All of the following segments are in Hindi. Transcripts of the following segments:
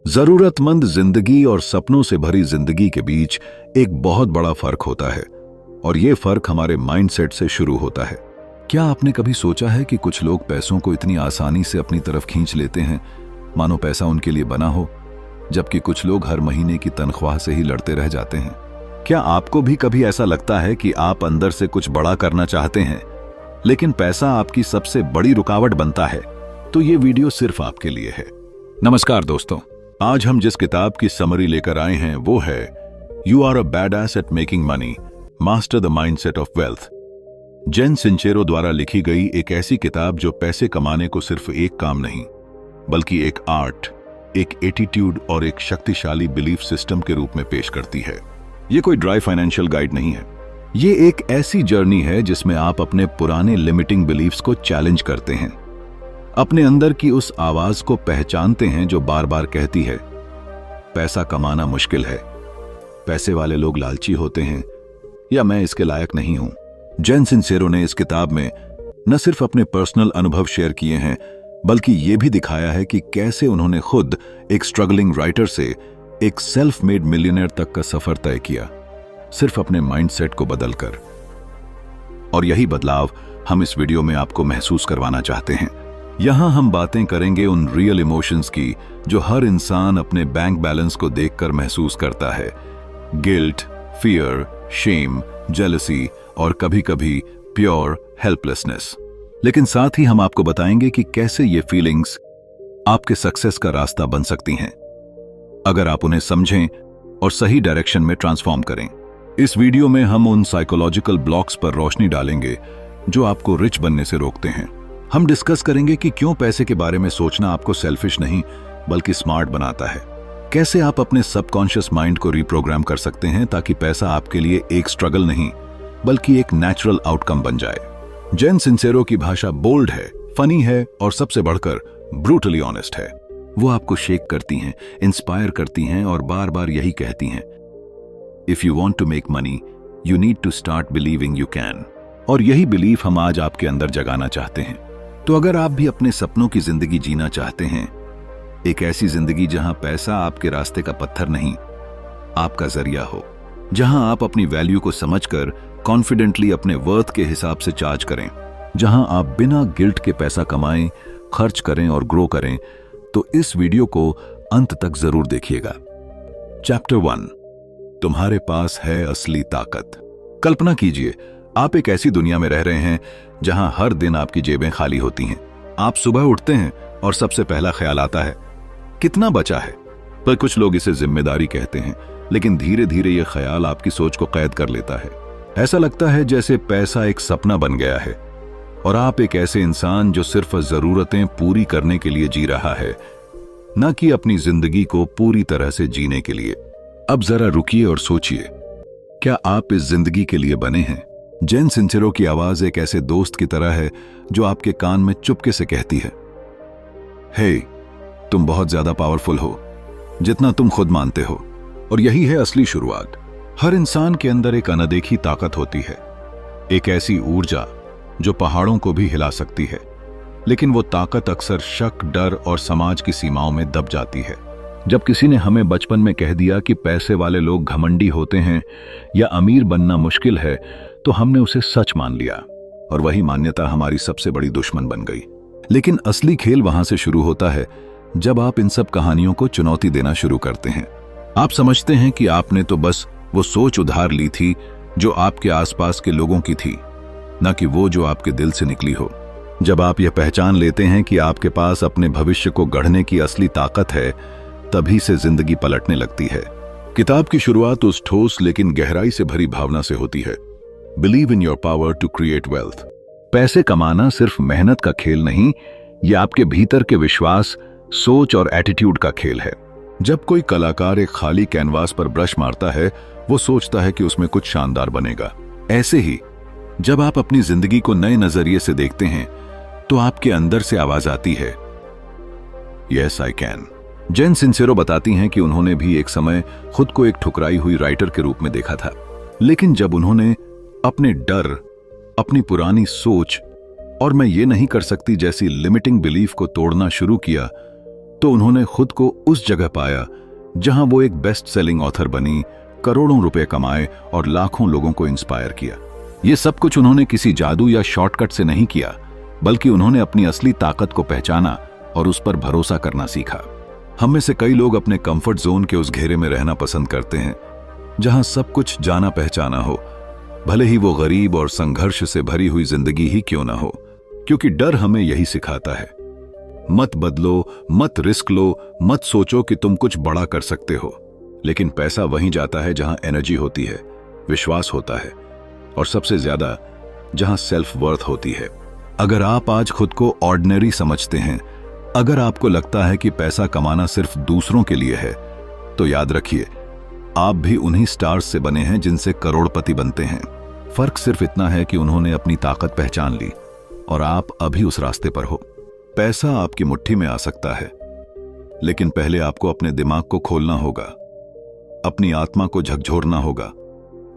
जरूरतमंद जिंदगी और सपनों से भरी जिंदगी के बीच एक बहुत बड़ा फर्क होता है और ये फर्क हमारे माइंडसेट से शुरू होता है। क्या आपने कभी सोचा है कि कुछ लोग पैसों को इतनी आसानी से अपनी तरफ खींच लेते हैं मानो पैसा उनके लिए बना हो, जबकि कुछ लोग हर महीने की तनख्वाह से ही लड़ते रह जाते हैं। क्या आपको भी कभी ऐसा लगता है कि आप अंदर से कुछ बड़ा करना चाहते हैं लेकिन पैसा आपकी सबसे बड़ी रुकावट बनता है? तो ये वीडियो सिर्फ आपके लिए है। नमस्कार दोस्तों, आज हम जिस किताब की समरी लेकर आए हैं वो है you are a badass at making money, master the mindset of wealth. Jen Sincero द्वारा लिखी गई एक ऐसी किताब जो पैसे कमाने को सिर्फ एक काम नहीं बल्कि एक आर्ट, एक एटीट्यूड और एक शक्तिशाली बिलीफ सिस्टम के रूप में पेश करती है। ये कोई ड्राई फाइनेंशियल गाइड नहीं है, ये एक ऐसी जर्नी है जिसमें आप अपने पुराने लिमिटिंग बिलीफ्स को चैलेंज करते हैं, अपने अंदर की उस आवाज को पहचानते हैं जो बार बार कहती है पैसा कमाना मुश्किल है, पैसे वाले लोग लालची होते हैं, या मैं इसके लायक नहीं हूं। जेन सिंचेरो ने इस किताब में न सिर्फ अपने पर्सनल अनुभव शेयर किए हैं बल्कि यह भी दिखाया है कि कैसे उन्होंने खुद एक स्ट्रगलिंग राइटर से एक सेल्फ मेड मिलियनेयर तक का सफर तय किया, सिर्फ अपने माइंडसेट को बदलकर। और यही बदलाव हम इस वीडियो में आपको महसूस करवाना चाहते हैं। यहां हम बातें करेंगे उन रियल इमोशंस की जो हर इंसान अपने बैंक बैलेंस को देखकर महसूस करता है। गिल्ट, फियर, शेम, जेलसी और कभी-कभी प्योर हेल्पलेसनेस। लेकिन साथ ही हम आपको बताएंगे कि कैसे ये फीलिंग्स आपके सक्सेस का रास्ता बन सकती हैं अगर आप उन्हें समझें और सही डायरेक्शन में ट्रांसफॉर्म करें। इस वीडियो में हम उन साइकोलॉजिकल ब्लॉक्स पर रोशनी डालेंगे जो आपको रिच बनने से रोकते हैं। हम डिस्कस करेंगे कि क्यों पैसे के बारे में सोचना आपको सेल्फिश नहीं बल्कि स्मार्ट बनाता है, कैसे आप अपने सबकॉन्शियस माइंड को रिप्रोग्राम कर सकते हैं ताकि पैसा आपके लिए एक स्ट्रगल नहीं बल्कि एक नेचुरल आउटकम बन जाए। जेन सिंचेरो की भाषा बोल्ड है, फनी है और सबसे बढ़कर ब्रूटली ऑनेस्ट है। वो आपको शेक करती हैं, इंस्पायर करती हैं और बार बार यही कहती हैं, if you want to make money you need to start believing you can. और यही बिलीफ हम आज आपके अंदर जगाना चाहते हैं। तो अगर आप भी अपने सपनों की जिंदगी जीना चाहते हैं, एक ऐसी जिंदगी जहां पैसा आपके रास्ते का पत्थर नहीं आपका जरिया हो, जहां आप अपनी वैल्यू को समझकर कॉन्फिडेंटली अपने वर्थ के हिसाब से चार्ज करें, जहां आप बिना गिल्ट के पैसा कमाएं, खर्च करें और ग्रो करें, तो इस वीडियो को अंत तक जरूर देखिएगा। चैप्टर 1, तुम्हारे पास है असली ताकत। कल्पना कीजिए आप एक ऐसी दुनिया में रह रहे हैं जहां हर दिन आपकी जेबें खाली होती हैं। आप सुबह उठते हैं और सबसे पहला ख्याल आता है कितना बचा है। पर कुछ लोग इसे जिम्मेदारी कहते हैं, लेकिन धीरे धीरे यह ख्याल आपकी सोच को कैद कर लेता है। ऐसा लगता है जैसे पैसा एक सपना बन गया है और आप एक ऐसे इंसान जो सिर्फ जरूरतें पूरी करने के लिए जी रहा है, न कि अपनी जिंदगी को पूरी तरह से जीने के लिए। अब जरा रुकिए और सोचिए, क्या आप इस जिंदगी के लिए बने हैं? जेन सिंचेरो की आवाज एक ऐसे दोस्त की तरह है जो आपके कान में चुपके से कहती है, हे, तुम बहुत ज्यादा पावरफुल हो जितना तुम खुद मानते हो। और यही है असली शुरुआत। हर इंसान के अंदर एक अनदेखी ताकत होती है, एक ऐसी ऊर्जा जो पहाड़ों को भी हिला सकती है, लेकिन वो ताकत अक्सर शक, डर और समाज की सीमाओं में दब जाती है। जब किसी ने हमें बचपन में कह दिया कि पैसे वाले लोग घमंडी होते हैं या अमीर बनना मुश्किल है, तो हमने उसे सच मान लिया और वही मान्यता हमारी सबसे बड़ी दुश्मन बन गई। लेकिन असली खेल वहां से शुरू होता है जब आप इन सब कहानियों को चुनौती देना शुरू करते हैं। आप समझते हैं कि आपने तो बस वो सोच उधार ली थी जो आपके आसपास के लोगों की थी, न कि वो जो आपके दिल से निकली हो। जब आप यह पहचान लेते हैं कि आपके पास अपने भविष्य को गढ़ने की असली ताकत है, तभी से जिंदगी पलटने लगती है। किताब की शुरुआत उस ठोस लेकिन गहराई से भरी भावना से होती है, believe in your power to create wealth. पैसे कमाना सिर्फ मेहनत का खेल नहीं, यह आपके भीतर के विश्वास, सोच और एटीट्यूड का खेल है। जब कोई कलाकार एक खाली कैनवास पर ब्रश मारता है, वो सोचता है कि उसमें कुछ शानदार बनेगा। ऐसे ही जब आप अपनी जिंदगी को नए नजरिए से देखते हैं तो आपके अंदर से आवाज आती है, यस आई कैन। जेन सिंचेरो बताती हैं कि उन्होंने भी एक समय खुद को एक ठुकराई हुई राइटर के रूप में देखा था, लेकिन जब उन्होंने अपने डर, अपनी पुरानी सोच और मैं ये नहीं कर सकती जैसी लिमिटिंग बिलीफ को तोड़ना शुरू किया, तो उन्होंने खुद को उस जगह पाया जहां वो एक बेस्ट सेलिंग ऑथर बनी, करोड़ों रुपए कमाए और लाखों लोगों को इंस्पायर किया। ये सब कुछ उन्होंने किसी जादू या शॉर्टकट से नहीं किया, बल्कि उन्होंने अपनी असली ताकत को पहचाना और उस पर भरोसा करना सीखा। हम में से कई लोग अपने कंफर्ट जोन के उस घेरे में रहना पसंद करते हैं जहां सब कुछ जाना पहचाना हो, भले ही वो गरीब और संघर्ष से भरी हुई जिंदगी ही क्यों ना हो, क्योंकि डर हमें यही सिखाता है। मत बदलो, मत रिस्क लो, मत सोचो कि तुम कुछ बड़ा कर सकते हो। लेकिन पैसा वहीं जाता है जहां एनर्जी होती है, विश्वास होता है और सबसे ज्यादा जहां सेल्फ वर्थ होती है। अगर आप आज खुद को ऑर्डिनरी समझते हैं, अगर आपको लगता है कि पैसा कमाना सिर्फ दूसरों के लिए है, तो याद रखिए आप भी उन्हीं स्टार्स से बने हैं जिनसे करोड़पति बनते हैं। फर्क सिर्फ इतना है कि उन्होंने अपनी ताकत पहचान ली और आप अभी उस रास्ते पर हो। पैसा आपकी मुट्ठी में आ सकता है, लेकिन पहले आपको अपने दिमाग को खोलना होगा, अपनी आत्मा को झकझोरना होगा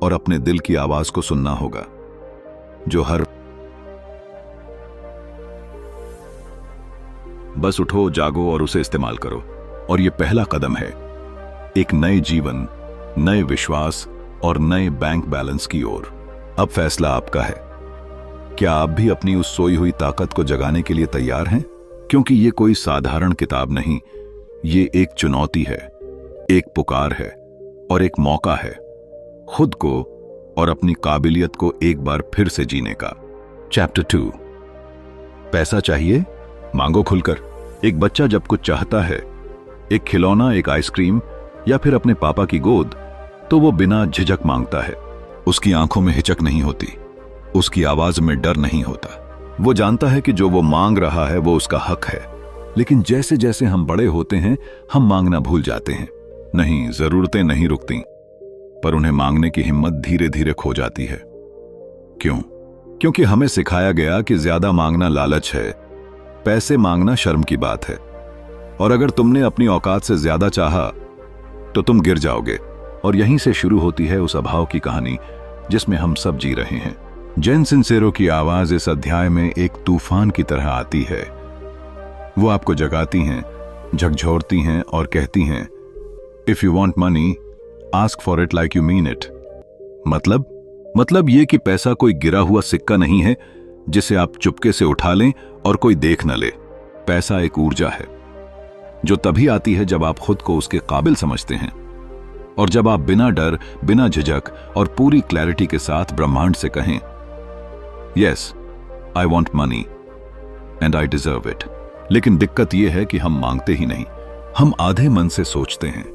और अपने दिल की आवाज को सुनना होगा जो हर बस उठो, जागो और उसे इस्तेमाल करो। और यह पहला कदम है एक नए जीवन, नए विश्वास और नए बैंक बैलेंस की ओर। अब फैसला आपका है। क्या आप भी अपनी उस सोई हुई ताकत को जगाने के लिए तैयार हैं? क्योंकि ये कोई साधारण किताब नहीं, ये एक चुनौती है, एक पुकार है और एक मौका है खुद को और अपनी काबिलियत को एक बार फिर से जीने का। चैप्टर 2। पैसा चाहिए? मांगो खुलकर। एक बच्चा जब कुछ चाहता है, एक खिलौना, एक आइसक्रीम या फिर अपने पापा की गोद, तो वो बिना झिझक मांगता है। उसकी आंखों में हिचक नहीं होती, उसकी आवाज में डर नहीं होता। वो जानता है कि जो वो मांग रहा है वो उसका हक है। लेकिन जैसे जैसे हम बड़े होते हैं, हम मांगना भूल जाते हैं। नहीं, जरूरतें नहीं रुकती, पर उन्हें मांगने की हिम्मत धीरे धीरे खो जाती है। क्यों? क्योंकि हमें सिखाया गया कि ज्यादा मांगना लालच है, पैसे मांगना शर्म की बात है, और अगर तुमने अपनी औकात से ज्यादा चाहा तो तुम गिर जाओगे। और यहीं से शुरू होती है उस अभाव की कहानी जिसमें हम सब जी रहे हैं। जेन सिंसेरो की आवाज इस अध्याय में एक तूफान की तरह आती है। वो आपको जगाती हैं, झकझोरती हैं और कहती हैं, if you want money, ask for it like you mean it. मतलब ये कि पैसा कोई गिरा हुआ सिक्का नहीं है जिसे आप चुपके से उठा लें और कोई देख न ले। पैसा एक ऊर्जा है जो तभी आती है जब आप खुद को उसके काबिल समझते हैं, और जब आप बिना डर, बिना झिझक और पूरी क्लैरिटी के साथ ब्रह्मांड से कहें, yes, I want money and I deserve it. लेकिन दिक्कत यह है कि हम मांगते ही नहीं, हम आधे मन से सोचते हैं,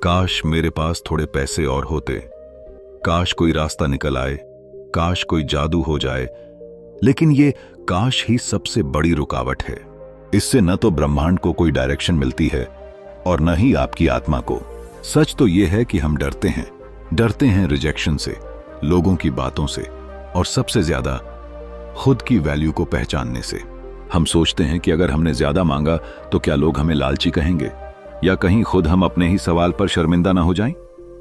काश मेरे पास थोड़े पैसे और होते, काश कोई रास्ता निकल आए, काश कोई जादू हो जाए। लेकिन ये काश ही सबसे बड़ी रुकावट है। इससे न तो ब्रह्मांड को कोई डायरेक्शन मिलती है और न ही आपकी आत्मा को। सच तो यह है कि हम डरते हैं रिजेक्शन से, लोगों की बातों से और सबसे ज्यादा खुद की वैल्यू को पहचानने से। हम सोचते हैं कि अगर हमने ज्यादा मांगा तो क्या लोग हमें लालची कहेंगे, या कहीं खुद हम अपने ही सवाल पर शर्मिंदा ना हो जाएं।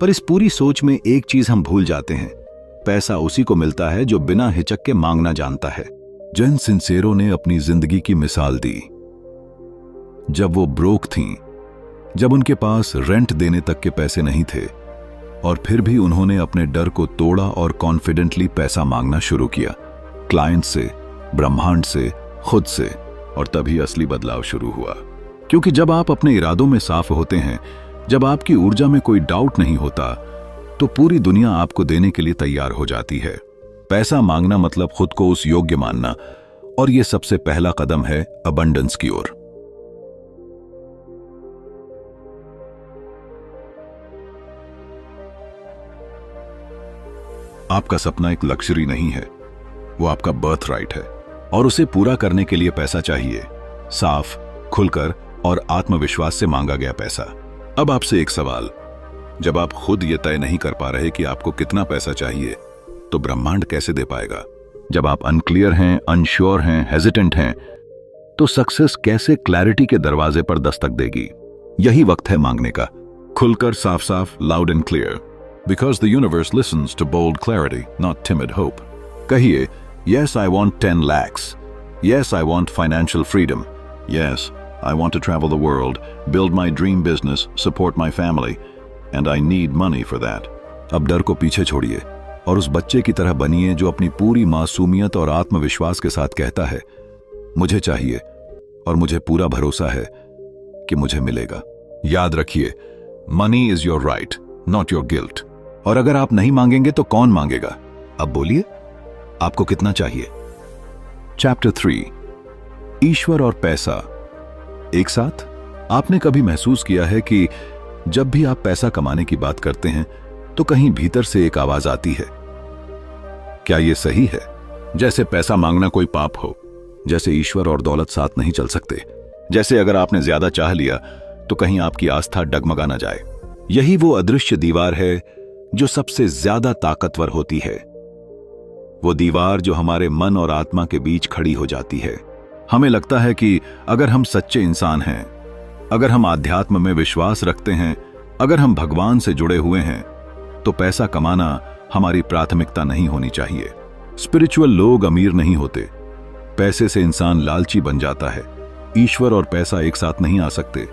पर इस पूरी सोच में एक चीज हम भूल जाते हैं, पैसा उसी को मिलता है जो बिना हिचक के मांगना जानता है। जेन सिंसेरो ने अपनी जिंदगी की मिसाल दी। जब वो ब्रोक थीं, जब उनके पास रेंट देने तक के पैसे नहीं थे, और फिर भी उन्होंने अपने डर को तोड़ा और कॉन्फिडेंटली पैसा मांगना शुरू किया, क्लाइंट से, ब्रह्मांड से, खुद से। और तभी असली बदलाव शुरू हुआ। क्योंकि जब आप अपने इरादों में साफ होते हैं, जब आपकी ऊर्जा में कोई डाउट नहीं होता, तो पूरी दुनिया आपको देने के लिए तैयार हो जाती है। पैसा मांगना मतलब खुद को उस योग्य मानना, और यह सबसे पहला कदम है अबंडेंस की ओर। आपका सपना एक लक्जरी नहीं है, वो आपका बर्थ राइट है, और उसे पूरा करने के लिए पैसा चाहिए, साफ, खुलकर और आत्मविश्वास से मांगा गया पैसा। अब आपसे एक सवाल, जब आप खुद ये तय नहीं कर पा रहे कि आपको कितना पैसा चाहिए, तो ब्रह्मांड कैसे दे पाएगा? जब आप अनक्लियर हैं, अनश्योर हैं, हेजिटेंट हैं, तो सक्सेस कैसे क्लैरिटी के दरवाजे पर दस्तक देगी? यही वक्त है मांगने का, खुलकर, साफ साफ, loud and clear. Because the universe listens to bold clarity, not timid hope. कहिए, yes, I want 10 lakhs. Yes, I want financial freedom. Yes, I want to travel the world, build my dream business, support my family, and I need money for that. अब डर को पीछे छोड़िए और उस बच्चे की तरह बनिए जो अपनी पूरी मासूमियत और आत्मविश्वास के साथ कहता है, मुझे चाहिए और मुझे पूरा भरोसा है कि मुझे मिलेगा। याद रखिए, money is your right, not your guilt. और अगर आप नहीं मांगेंगे तो कौन मांगेगा? अब बोलिए, आपको कितना चाहिए? चैप्टर 3, ईश्वर और पैसा एक साथ। आपने कभी महसूस किया है कि जब भी आप पैसा कमाने की बात करते हैं तो कहीं भीतर से एक आवाज आती है, क्या यह सही है? जैसे पैसा मांगना कोई पाप हो, जैसे ईश्वर और दौलत साथ नहीं चल सकते, जैसे अगर आपने ज्यादा चाह लिया तो कहीं आपकी आस्था डगमगा ना जाए। यही वो अदृश्य दीवार है जो सबसे ज्यादा ताकतवर होती है, वो दीवार जो हमारे मन और आत्मा के बीच खड़ी हो जाती है। हमें लगता है कि अगर हम सच्चे इंसान हैं, अगर हम आध्यात्म में विश्वास रखते हैं, अगर हम भगवान से जुड़े हुए हैं, तो पैसा कमाना हमारी प्राथमिकता नहीं होनी चाहिए। स्पिरिचुअल लोग अमीर नहीं होते, पैसे से इंसान लालची बन जाता है। ईश्वर और पैसा एक साथ नहीं आ सकते।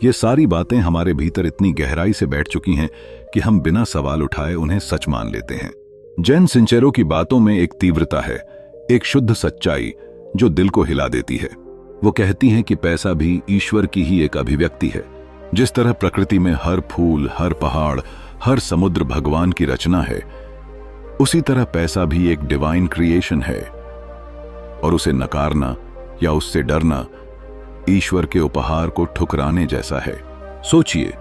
ये सारी बातें हमारे भीतर इतनी गहराई से बैठ चुकी हैं कि हम बिना सवाल उठाए उन्हें सच मान लेते हैं। जैन सिंचेरो की बातों में एक तीव्रता है, एक शुद्ध सच्चाई जो दिल को हिला देती है। वो कहती हैं कि पैसा भी ईश्वर की ही एक अभिव्यक्ति है। जिस तरह प्रकृति में हर फूल, हर पहाड़, हर समुद्र भगवान की रचना है, उसी तरह पैसा भी एक डिवाइन क्रिएशन है, और उसे नकारना या उससे डरना ईश्वर के उपहार को ठुकराने जैसा है। सोचिए,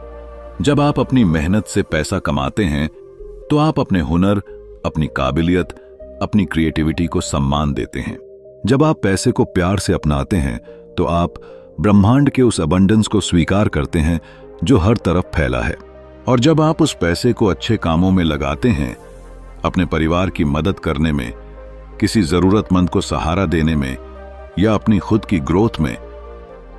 जब आप अपनी मेहनत से पैसा कमाते हैं तो आप अपने हुनर, अपनी काबिलियत, अपनी क्रिएटिविटी को सम्मान देते हैं। जब आप पैसे को प्यार से अपनाते हैं तो आप ब्रह्मांड के उस अबंडेंस को स्वीकार करते हैं जो हर तरफ फैला है। और जब आप उस पैसे को अच्छे कामों में लगाते हैं, अपने परिवार की मदद करने में, किसी जरूरतमंद को सहारा देने में या अपनी खुद की ग्रोथ में,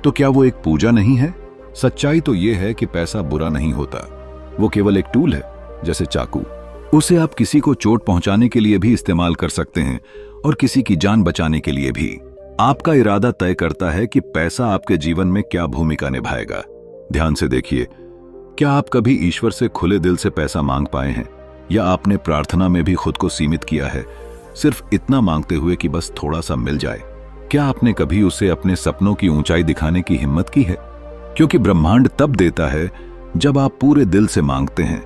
तो क्या वो एक पूजा नहीं है? सच्चाई तो ये है कि पैसा बुरा नहीं होता, वो केवल एक टूल है, जैसे चाकू। उसे आप किसी को चोट पहुंचाने के लिए भी इस्तेमाल कर सकते हैं और किसी की जान बचाने के लिए भी। आपका इरादा तय करता है कि पैसा आपके जीवन में क्या भूमिका निभाएगा। ध्यान से देखिए, क्या आप कभी ईश्वर से खुले दिल से पैसा मांग पाए हैं, या आपने प्रार्थना में भी खुद को सीमित किया है, सिर्फ इतना मांगते हुए कि बस थोड़ा सा मिल जाए? क्या आपने कभी उसे अपने सपनों की ऊंचाई दिखाने की हिम्मत की है? क्योंकि ब्रह्मांड तब देता है जब आप पूरे दिल से मांगते हैं,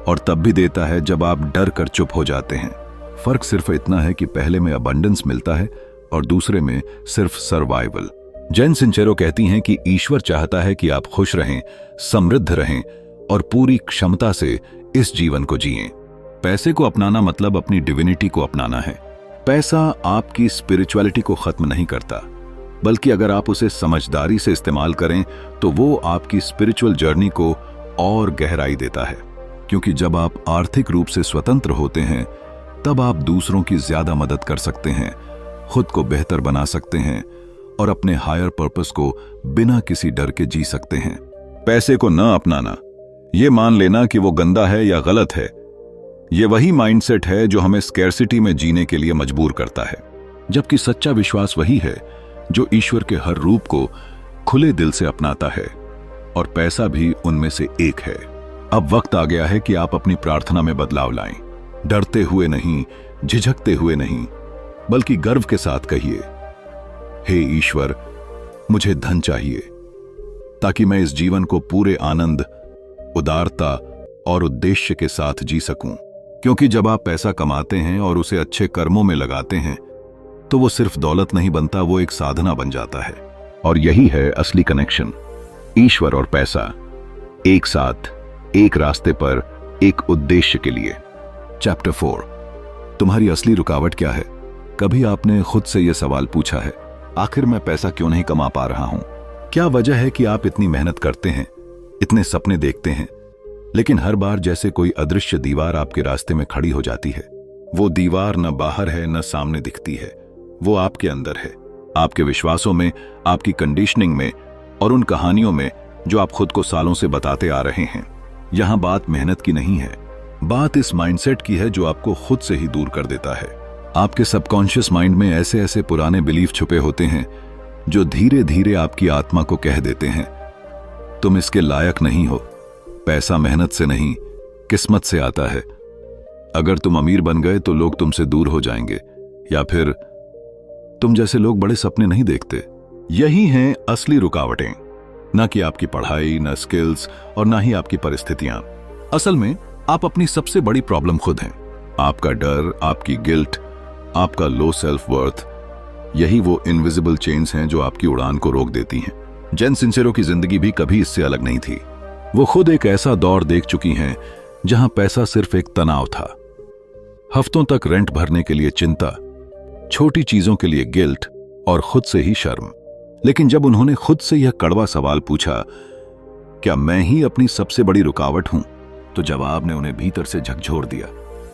और तब भी देता है जब आप डर कर चुप हो जाते हैं। फर्क सिर्फ इतना है कि पहले में अबंडेंस मिलता है और दूसरे में सिर्फ सर्वाइवल। जैन सिंचेरो कहती हैं कि ईश्वर चाहता है कि आप खुश रहें, समृद्ध रहें और पूरी क्षमता से इस जीवन को जिएं। पैसे को अपनाना मतलब अपनी डिविनिटी को अपनाना है। पैसा आपकी स्पिरिचुअलिटी को खत्म नहीं करता, बल्कि अगर आप उसे समझदारी से इस्तेमाल करें तो वो आपकी स्पिरिचुअल जर्नी को और गहराई देता है। क्योंकि जब आप आर्थिक रूप से स्वतंत्र होते हैं, तब आप दूसरों की ज्यादा मदद कर सकते हैं, खुद को बेहतर बना सकते हैं और अपने हायर पर्पस को बिना किसी डर के जी सकते हैं। पैसे को न अपनाना, ये मान लेना कि वो गंदा है या गलत है, ये वही माइंडसेट है जो हमें स्कैर्सिटी में जीने के लिए मजबूर करता है। जबकि सच्चा विश्वास वही है जो ईश्वर के हर रूप को खुले दिल से अपनाता है, और पैसा भी उनमें से एक है। अब वक्त आ गया है कि आप अपनी प्रार्थना में बदलाव लाएं। डरते हुए नहीं, झिझकते हुए नहीं, बल्कि गर्व के साथ कहिए, हे ईश्वर, मुझे धन चाहिए ताकि मैं इस जीवन को पूरे आनंद, उदारता और उद्देश्य के साथ जी सकूं। क्योंकि जब आप पैसा कमाते हैं और उसे अच्छे कर्मों में लगाते हैं, तो वो सिर्फ दौलत नहीं बनता, वो एक साधना बन जाता है। और यही है असली कनेक्शन, ईश्वर और पैसा एक साथ, एक रास्ते पर, एक उद्देश्य के लिए। चैप्टर 4, तुम्हारी असली रुकावट क्या है? कभी आपने खुद से यह सवाल पूछा है, आखिर मैं पैसा क्यों नहीं कमा पा रहा हूं? क्या वजह है कि आप इतनी मेहनत करते हैं, इतने सपने देखते हैं, लेकिन हर बार जैसे कोई अदृश्य दीवार आपके रास्ते में खड़ी हो जाती है? वो दीवार न बाहर है न सामने दिखती है, वो आपके अंदर है, आपके विश्वासों में, आपकी कंडीशनिंग में और उन कहानियों में जो आप खुद को सालों से बताते आ रहे हैं। यहां बात मेहनत की नहीं है, बात इस माइंडसेट की है जो आपको खुद से ही दूर कर देता है। आपके सबकॉन्शियस माइंड में ऐसे ऐसे पुराने बिलीफ छुपे होते हैं जो धीरे धीरे आपकी आत्मा को कह देते हैं, तुम इसके लायक नहीं हो। पैसा मेहनत से नहीं, किस्मत से आता है। अगर तुम अमीर बन गए तो लोग तुमसे दूर हो जाएंगे, या फिर तुम जैसे लोग बड़े सपने नहीं देखते। यही हैं असली रुकावटें, ना कि आपकी पढ़ाई, ना स्किल्स और ना ही आपकी परिस्थितियां। असल में आप अपनी सबसे बड़ी प्रॉब्लम खुद हैं। आपका डर, आपकी गिल्ट, आपका लो सेल्फ वर्थ, यही वो इनविजिबल चेन्स हैं जो आपकी उड़ान को रोक देती हैं। जेन सिंचेरो की जिंदगी भी कभी इससे अलग नहीं थी। वो खुद एक ऐसा दौर देख चुकी हैं जहां पैसा सिर्फ एक तनाव था। हफ्तों तक रेंट भरने के लिए चिंता, छोटी चीजों के लिए गिल्ट और खुद से ही शर्म। लेकिन जब उन्होंने खुद से यह कड़वा सवाल पूछा, क्या मैं ही अपनी सबसे बड़ी रुकावट हूं, तो जवाब ने उन्हें भीतर से झकझोर दिया।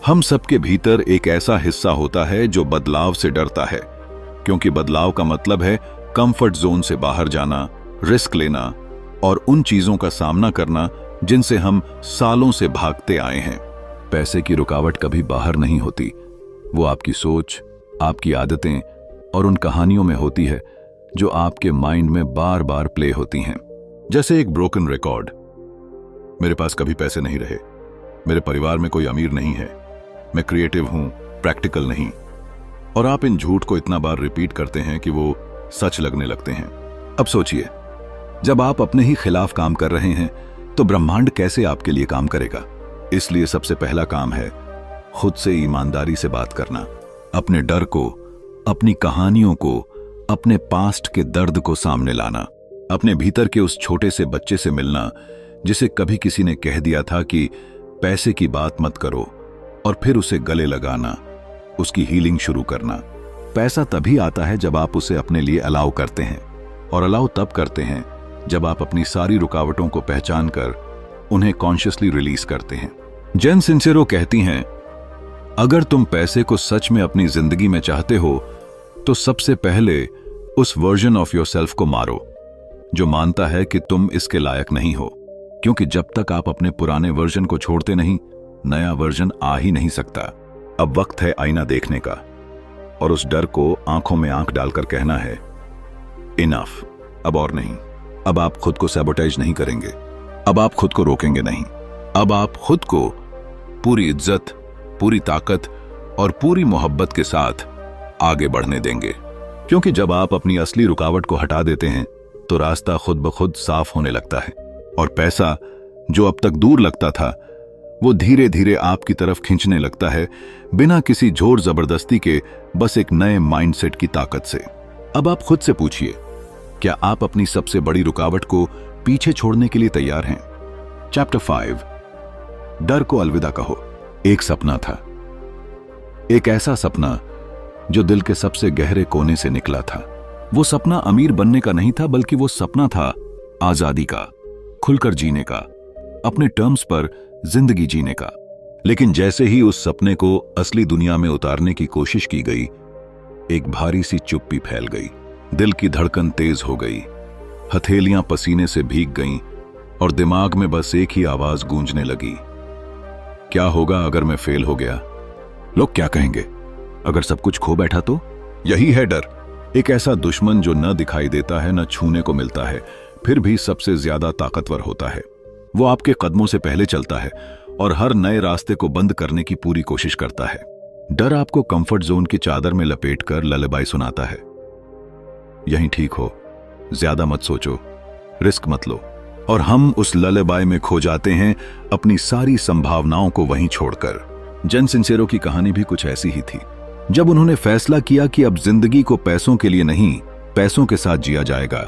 हम सबके भीतर एक ऐसा हिस्सा होता है जो बदलाव से डरता है, क्योंकि बदलाव का मतलब है कंफर्ट जोन से बाहर जाना, रिस्क लेना और उन चीजों का सामना करना जिनसे हम सालों से भागते आए हैं। पैसे की रुकावट कभी बाहर नहीं होती, वो आपकी सोच, आपकी आदतें और उन कहानियों में होती है जो आपके माइंड में बार बार प्ले होती हैं। जैसे एक ब्रोकन रिकॉर्ड, मेरे पास कभी पैसे नहीं रहे, मेरे परिवार में कोई अमीर नहीं है, मैं क्रिएटिव हूं, प्रैक्टिकल नहीं। और आप इन झूठ को इतना बार रिपीट करते हैं कि वो सच लगने लगते हैं। अब सोचिए, जब आप अपने ही खिलाफ काम कर रहे हैं तो ब्रह्मांड कैसे आपके लिए काम करेगा। इसलिए सबसे पहला काम है खुद से ईमानदारी से बात करना, अपने डर को, अपनी कहानियों को, अपने पास्ट के दर्द को सामने लाना, अपने भीतर के उस छोटे से बच्चे से मिलना जिसे कभी किसी ने कह दिया था कि पैसे की बात मत करो, और फिर उसे गले लगाना, उसकी हीलिंग शुरू करना। पैसा तभी आता है जब आप उसे अपने लिए अलाउ करते हैं, और अलाउ तब करते हैं जब आप अपनी सारी रुकावटों को पहचान कर उन्हें कॉन्शियसली रिलीज करते हैं। जेन सिंचेरो कहती हैं, अगर तुम पैसे को सच में अपनी जिंदगी में चाहते हो तो सबसे पहले उस वर्जन ऑफ योरसेल्फ को मारो जो मानता है कि तुम इसके लायक नहीं हो, क्योंकि जब तक आप अपने पुराने वर्जन को छोड़ते नहीं, नया वर्जन आ ही नहीं सकता। अब वक्त है आईना देखने का और उस डर को आंखों में आंख डालकर कहना है, इनफ, अब और नहीं। अब आप खुद को सैबोटेज नहीं करेंगे, अब आप खुद को रोकेंगे नहीं, अब आप खुद को पूरी इज्जत, पूरी ताकत और पूरी मोहब्बत के साथ आगे बढ़ने देंगे। क्योंकि जब आप अपनी असली रुकावट को हटा देते हैं तो रास्ता खुद ब खुद साफ होने लगता है, और पैसा जो अब तक दूर लगता था वो धीरे धीरे आपकी तरफ खींचने लगता है, बिना किसी जोर जबरदस्ती के, बस एक नए माइंडसेट की ताकत से। अब आप खुद से पूछिए, क्या आप अपनी सबसे बड़ी रुकावट को पीछे छोड़ने के लिए तैयार हैं? चैप्टर 5, डर को अलविदा कहो। एक सपना था, एक ऐसा सपना जो दिल के सबसे गहरे कोने से निकला था। वो सपना अमीर बनने का नहीं था, बल्कि वो सपना था आजादी का, खुलकर जीने का, अपने टर्म्स पर जिंदगी जीने का। लेकिन जैसे ही उस सपने को असली दुनिया में उतारने की कोशिश की गई, एक भारी सी चुप्पी फैल गई। दिल की धड़कन तेज हो गई, हथेलियां पसीने से भीग गईं और दिमाग में बस एक ही आवाज गूंजने लगी, क्या होगा अगर मैं फेल हो गया? लोग क्या कहेंगे? अगर सब कुछ खो बैठा तो? यही है डर, एक ऐसा दुश्मन जो न दिखाई देता है, न छूने को मिलता है, फिर भी सबसे ज्यादा ताकतवर होता है। वो आपके कदमों से पहले चलता है और हर नए रास्ते को बंद करने की पूरी कोशिश करता है। डर आपको कंफर्ट जोन की चादर में लपेटकर ललबाई सुनाता है, यहीं ठीक हो, ज्यादा मत सोचो, रिस्क मत लो। और हम उस ललबाई में खो जाते हैं, अपनी सारी संभावनाओं को वहीं छोड़कर। जेन सिंचेरो की कहानी भी कुछ ऐसी ही थी। जब उन्होंने फैसला किया कि अब जिंदगी को पैसों के लिए नहीं, पैसों के साथ जिया जाएगा,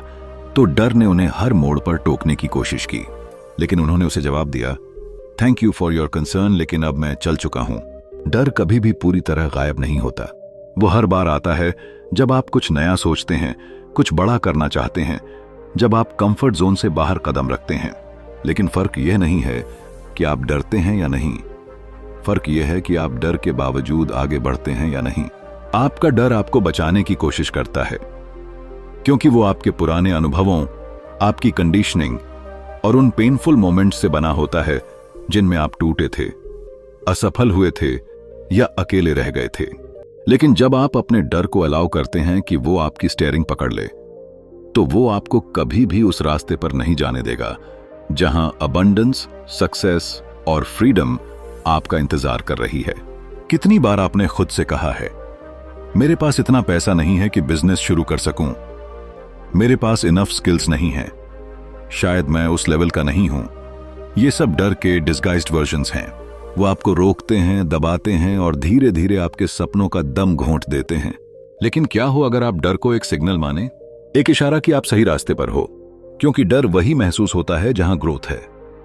तो डर ने उन्हें हर मोड़ पर टोकने की कोशिश की। लेकिन उन्होंने उसे जवाब दिया, thank you for your concern, लेकिन अब मैं चल चुका हूं। डर कभी भी पूरी तरह गायब नहीं होता। वो हर बार आता है जब आप कुछ नया सोचते हैं, कुछ बड़ा करना चाहते हैं, जब आप कंफर्ट जोन से बाहर कदम रखते हैं। लेकिन फर्क यह नहीं है कि आप डरते हैं या नहीं, फर्क यह है कि आप डर के बावजूद आगे बढ़ते हैं या नहीं। आपका डर आपको बचाने की कोशिश करता है, क्योंकि वो आपके पुराने अनुभवों, आपकी कंडीशनिंग और उन पेनफुल मोमेंट्स से बना होता है जिनमें आप टूटे थे, असफल हुए थे या अकेले रह गए थे। लेकिन जब आप अपने डर को अलाउ करते हैं कि वो आपकी स्टीयरिंग पकड़ ले, तो वो आपको कभी भी उस रास्ते पर नहीं जाने देगा जहां अबंडेंस, सक्सेस और फ्रीडम आपका इंतजार कर रही है। कितनी बार आपने खुद से कहा है, मेरे पास इतना पैसा नहीं है कि बिजनेस शुरू कर सकूं, मेरे पास इनफ स्किल्स नहीं है, शायद मैं उस लेवल का नहीं हूं। ये सब डर के डिस्गाइज्ड वर्जन्स हैं। वो आपको रोकते हैं, दबाते हैं और धीरे धीरे आपके सपनों का दम घोंट देते हैं। लेकिन क्या हो अगर आप डर को एक सिग्नल माने, एक इशारा कि आप सही रास्ते पर हो? क्योंकि डर वही महसूस होता है जहां ग्रोथ है।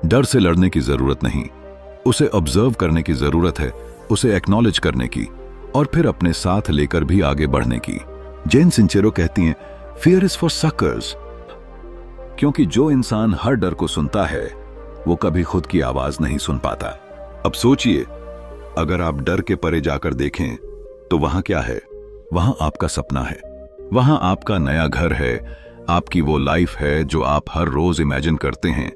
डर से लड़ने की जरूरत नहीं, उसे ऑब्जर्व करने की जरूरत है, उसे एक्नॉलेज करने की और फिर अपने साथ लेकर भी आगे बढ़ने की। जेन सिंचेरो कहती हैं, फियर इज फॉर सकर्स। क्योंकि जो इंसान हर डर को सुनता है वो कभी खुद की आवाज नहीं सुन पाता। अब सोचिए, अगर आप डर के परे जाकर देखें तो वहां क्या है? वहां आपका सपना है, वहां आपका नया घर है, आपकी वो लाइफ है जो आप हर रोज इमेजिन करते हैं,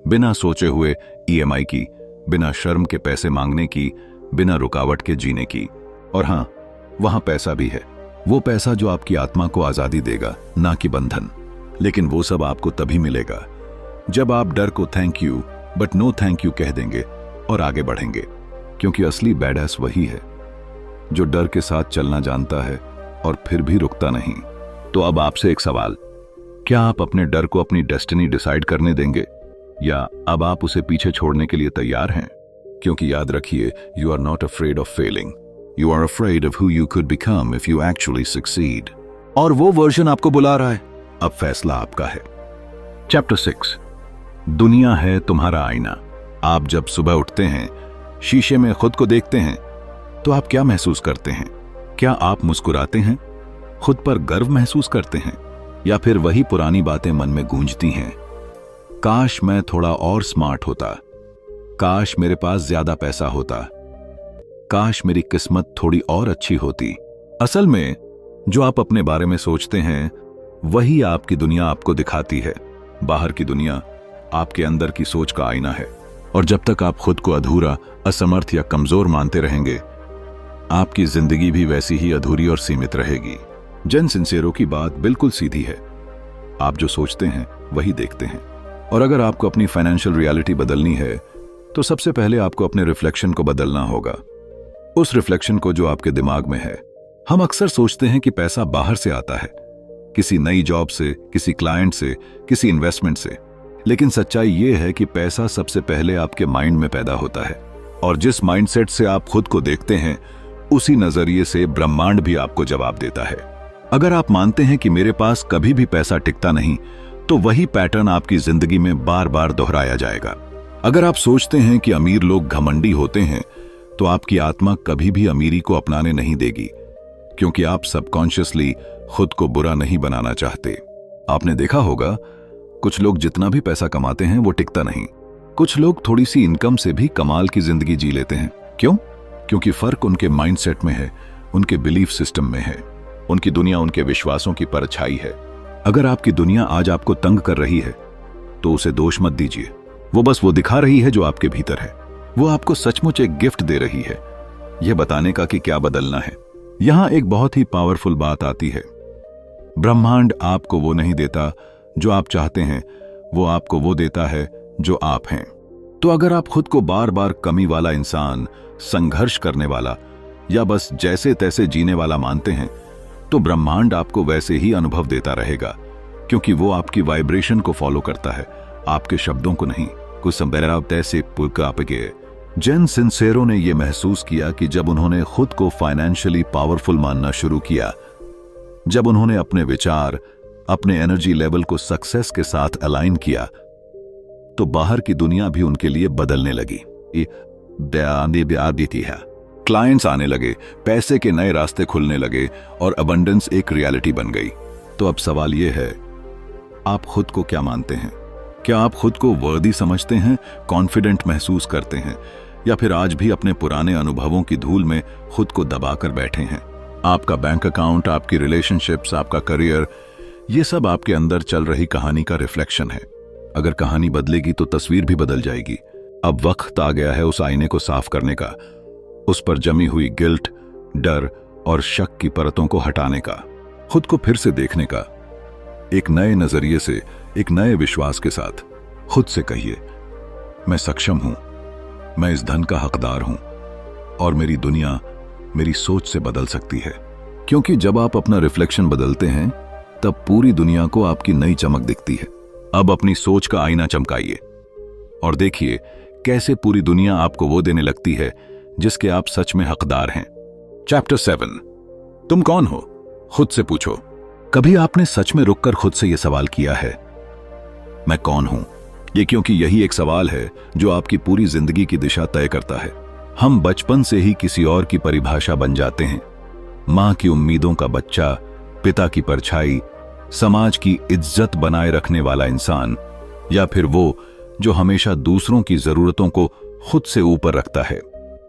बिना सोचे हुए ईएमआई की, बिना शर्म के पैसे मांगने की, बिना रुकावट के जीने की। और हां, वहां पैसा भी है, वो पैसा जो आपकी आत्मा को आजादी देगा, ना कि बंधन। लेकिन वो सब आपको तभी मिलेगा जब आप डर को thank you but no thank you कह देंगे और आगे बढ़ेंगे। क्योंकि असली बैडएस वही है जो डर के साथ चलना जानता है और फिर भी रुकता नहीं। तो अब आपसे एक सवाल, क्या आप अपने डर को अपनी डेस्टिनी डिसाइड करने देंगे या अब आप उसे पीछे छोड़ने के लिए तैयार हैं? क्योंकि याद रखिए, you are not afraid of failing, you are afraid of who you could become if you actually succeed. और वो वर्जन आपको बुला रहा है, अब फैसला आपका है। चैप्टर 6, दुनिया है तुम्हारा आईना। आप जब सुबह उठते हैं, शीशे में खुद को देखते हैं, तो आप क्या महसूस करते हैं? क्या आप मुस्कुराते हैं, खुद पर गर्व महसूस करते हैं, या फिर वही पुरानी बातें मन में गूंजती हैं? काश मैं थोड़ा और स्मार्ट होता, काश मेरे पास ज्यादा पैसा होता, काश मेरी किस्मत थोड़ी और अच्छी होती। असल में जो आप अपने बारे में सोचते हैं वही आपकी दुनिया आपको दिखाती है। बाहर की दुनिया आपके अंदर की सोच का आईना है, और जब तक आप खुद को अधूरा, असमर्थ या कमजोर मानते रहेंगे, आपकी जिंदगी भी वैसी ही अधूरी और सीमित रहेगी। जेन सिंसेरो की बात बिल्कुल सीधी है, आप जो सोचते हैं वही देखते हैं। और अगर आपको अपनी फाइनेंशियल रियलिटी बदलनी है तो सबसे पहले आपको अपने रिफ्लेक्शन को बदलना होगा, उस रिफ्लेक्शन को जो आपके दिमाग में है। हम अक्सर सोचते हैं कि पैसा बाहर से आता है, किसी नई जॉब से, किसी क्लाइंट से, किसी इन्वेस्टमेंट से। लेकिन सच्चाई यह है कि पैसा सबसे पहले आपके माइंड में पैदा होता है, और जिस माइंडसेट से आप खुद को देखते हैं उसी नजरिए से ब्रह्मांड भी आपको जवाब देता है। अगर आप मानते हैं कि मेरे पास कभी भी पैसा टिकता नहीं, तो वही पैटर्न आपकी जिंदगी में बार बार दोहराया जाएगा। अगर आप सोचते हैं कि अमीर लोग घमंडी होते हैं, तो आपकी आत्मा कभी भी अमीरी को अपनाने नहीं देगी, क्योंकि आप सबकॉन्शियसली खुद को बुरा नहीं बनाना चाहते। आपने देखा होगा, कुछ लोग जितना भी पैसा कमाते हैं वो टिकता नहीं। कुछ लोग थोड़ी सी इनकम से भी कमाल की जिंदगी जी लेते हैं। क्यों? क्योंकि फर्क उनके माइंडसेट में है, उनके बिलीफ सिस्टम में है। उनकी दुनिया उनके विश्वासों की परछाई है। अगर आपकी दुनिया आज आपको तंग कर रही है तो उसे दोष मत दीजिए, वो बस वो दिखा रही है जो आपके भीतर है। वो आपको सचमुच एक गिफ्ट दे रही है, यह बताने का कि क्या बदलना है। यहां एक बहुत ही पावरफुल बात आती है, ब्रह्मांड आपको वो नहीं देता जो आप चाहते हैं, वो आपको वो देता है जो आप हैं। तो अगर आप खुद को बार बार कमी वाला इंसान, संघर्ष करने वाला या बस जैसे तैसे जीने वाला मानते हैं, तो ब्रह्मांड आपको वैसे ही अनुभव देता रहेगा, क्योंकि वो आपकी वाइब्रेशन को फॉलो करता है, आपके शब्दों को नहीं। कुछ तैसे पुकापके जेन सिंसेरो ने यह महसूस किया कि जब उन्होंने खुद को फाइनेंशियली पावरफुल मानना शुरू किया, जब उन्होंने अपने विचार, अपने एनर्जी लेवल को सक्सेस के साथ अलाइन किया, तो बाहर की दुनिया भी उनके लिए बदलने लगी। क्लाइंट्स आने लगे, पैसे के नए रास्ते खुलने लगे और अबंडेंस एक रियलिटी बन गई। तो अब सवाल यह है, आप खुद को क्या मानते हैं? क्या आप खुद को वर्दी समझते हैं, कॉन्फिडेंट महसूस करते हैं, या फिर आज भी अपने पुराने अनुभवों की धूल में खुद को दबाकर बैठे हैं? आपका बैंक अकाउंट, आपकी रिलेशनशिप्स, आपका करियर, ये सब आपके अंदर चल रही कहानी का रिफ्लेक्शन है। अगर कहानी बदलेगी तो तस्वीर भी बदल जाएगी। अब वक्त आ गया है उस आईने को साफ करने का, उस पर जमी हुई गिल्ट, डर और शक की परतों को हटाने का, खुद को फिर से देखने का। एक नए नजरिए से, एक नए विश्वास के साथ खुद से कहिए, मैं सक्षम हूं, मैं इस धन का हकदार हूं और मेरी दुनिया मेरी सोच से बदल सकती है। क्योंकि जब आप अपना रिफ्लेक्शन बदलते हैं तब पूरी दुनिया को आपकी नई चमक दिखती है। अब अपनी सोच का आईना चमकाइए और देखिए कैसे पूरी दुनिया आपको वो देने लगती है जिसके आप सच में हकदार हैं। चैप्टर 7, तुम कौन हो? खुद से पूछो। कभी आपने सच में रुककर खुद से यह सवाल किया है, मैं कौन हूं? ये क्योंकि यही एक सवाल है जो आपकी पूरी जिंदगी की दिशा तय करता है। हम बचपन से ही किसी और की परिभाषा बन जाते हैं। मां की उम्मीदों का बच्चा, पिता की परछाई, समाज की इज्जत बनाए रखने वाला इंसान, या फिर वो जो हमेशा दूसरों की जरूरतों को खुद से ऊपर रखता है।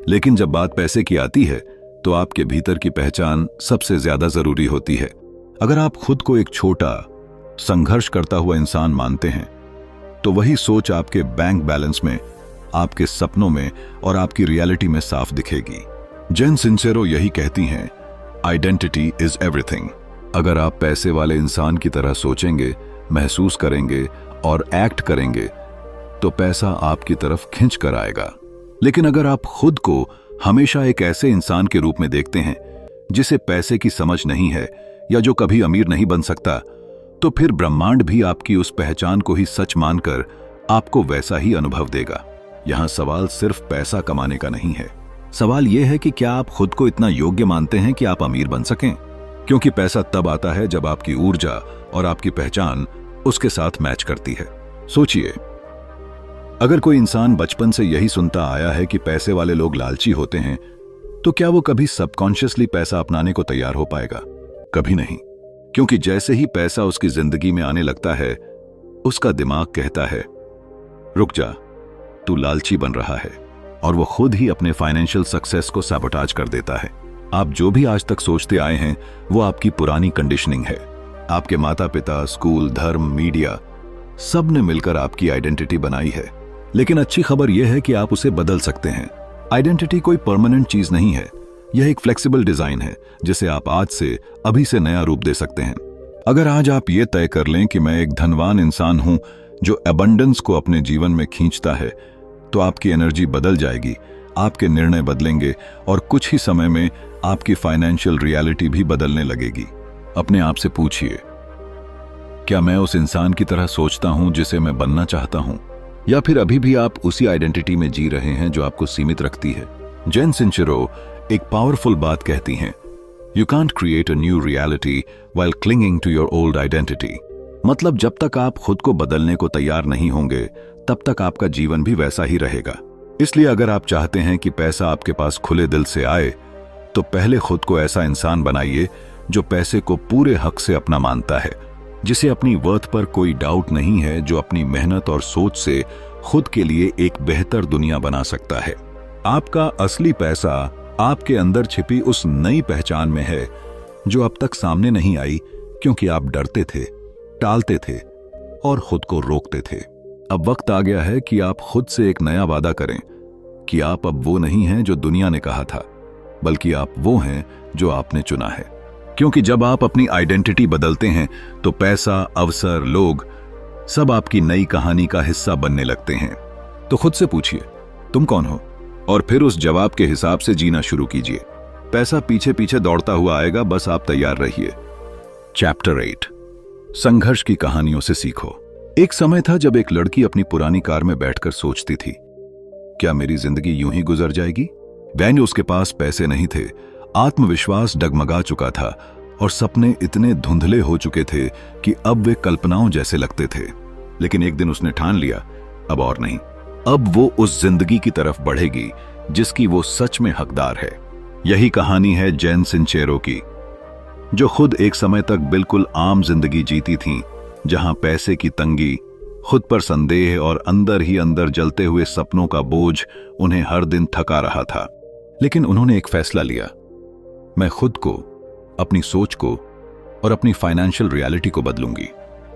लेकिन जब बात पैसे की आती है तो आपके भीतर की पहचान सबसे ज्यादा जरूरी होती है। अगर आप खुद को एक छोटा, संघर्ष करता हुआ इंसान मानते हैं तो वही सोच आपके बैंक बैलेंस में, आपके सपनों में और आपकी रियलिटी में साफ दिखेगी। जेन सिंसेरो यही कहती हैं, आइडेंटिटी इज एवरीथिंग। अगर आप पैसे वाले इंसान की तरह सोचेंगे, महसूस करेंगे और एक्ट करेंगे तो पैसा आपकी तरफ खिंच कर आएगा। लेकिन अगर आप खुद को हमेशा एक ऐसे इंसान के रूप में देखते हैं जिसे पैसे की समझ नहीं है या जो कभी अमीर नहीं बन सकता, तो फिर ब्रह्मांड भी आपकी उस पहचान को ही सच मानकर आपको वैसा ही अनुभव देगा। यहां सवाल सिर्फ पैसा कमाने का नहीं है। सवाल यह है कि क्या आप खुद को इतना योग्य मानते हैं कि आप अमीर बन सकें? क्योंकि पैसा तब आता है जब आपकी ऊर्जा और आपकी पहचान उसके साथ मैच करती है। सोचिए, अगर कोई इंसान बचपन से यही सुनता आया है कि पैसे वाले लोग लालची होते हैं, तो क्या वो कभी सबकॉन्शियसली पैसा अपनाने को तैयार हो पाएगा? कभी नहीं। क्योंकि जैसे ही पैसा उसकी जिंदगी में आने लगता है, उसका दिमाग कहता है, रुक जा, तू लालची बन रहा है, और वो खुद ही अपने फाइनेंशियल सक्सेस को सैबोटाज कर देता है। आप जो भी आज तक सोचते आए हैं वो आपकी पुरानी कंडीशनिंग है। आपके माता पिता, स्कूल, धर्म, मीडिया, सब ने मिलकर आपकी आइडेंटिटी बनाई है। लेकिन अच्छी खबर यह है कि आप उसे बदल सकते हैं। आइडेंटिटी कोई परमानेंट चीज नहीं है, यह एक फ्लेक्सिबल डिजाइन है जिसे आप आज से, अभी से नया रूप दे सकते हैं। अगर आज आप ये तय कर लें कि मैं एक धनवान इंसान हूं जो एबंडेंस को अपने जीवन में खींचता है, तो आपकी एनर्जी बदल जाएगी, आपके निर्णय बदलेंगे और कुछ ही समय में आपकी फाइनेंशियल रियलिटी भी बदलने लगेगी। अपने आप से पूछिए, क्या मैं उस इंसान की तरह सोचता हूं जिसे मैं बनना चाहता हूं, या फिर अभी भी आप उसी आइडेंटिटी में जी रहे हैं जो आपको सीमित रखती है? जेन सिंसेरो एक पावरफुल बात कहती हैं, you can't create a new reality while clinging to your old identity. मतलब जब तक आप खुद को बदलने को तैयार नहीं होंगे, तब तक आपका जीवन भी वैसा ही रहेगा। इसलिए अगर आप चाहते हैं कि पैसा आपके पास खुले दिल से आए, तो पहले खुद को ऐसा इंसान बनाइए जो पैसे को पूरे हक से अपना मानता है, जिसे अपनी वर्थ पर कोई डाउट नहीं है, जो अपनी मेहनत और सोच से खुद के लिए एक बेहतर दुनिया बना सकता है। आपका असली पैसा आपके अंदर छिपी उस नई पहचान में है जो अब तक सामने नहीं आई, क्योंकि आप डरते थे, टालते थे और खुद को रोकते थे। अब वक्त आ गया है कि आप खुद से एक नया वादा करें कि आप अब वो नहीं हैं जो दुनिया ने कहा था, बल्कि आप वो हैं जो आपने चुना है। क्योंकि जब आप अपनी आइडेंटिटी बदलते हैं तो पैसा, अवसर, लोग सब आपकी नई कहानी का हिस्सा बनने लगते हैं। तो खुद से पूछिए, तुम कौन हो? और फिर उस जवाब के हिसाब से जीना शुरू कीजिए। पैसा पीछे पीछे दौड़ता हुआ आएगा, बस आप तैयार रहिए। चैप्टर 8, संघर्ष की कहानियों से सीखो। एक समय था जब एक लड़की अपनी पुरानी कार में बैठकर सोचती थी, क्या मेरी जिंदगी यूं ही गुजर जाएगी? वैन उसके पास पैसे नहीं थे, आत्मविश्वास डगमगा चुका था और सपने इतने धुंधले हो चुके थे कि अब वे कल्पनाओं जैसे लगते थे। लेकिन एक दिन उसने ठान लिया, अब और नहीं, अब वो उस जिंदगी की तरफ बढ़ेगी जिसकी वो सच में हकदार है। यही कहानी है जेन सिंसेरो की, जो खुद एक समय तक बिल्कुल आम जिंदगी जीती थीं, जहां पैसे की तंगी, खुद पर संदेह और अंदर ही अंदर जलते हुए सपनों का बोझ उन्हें हर दिन थका रहा था। लेकिन उन्होंने एक फैसला लिया, मैं खुद को, अपनी सोच को और अपनी फाइनेंशियल रियलिटी को बदलूंगी,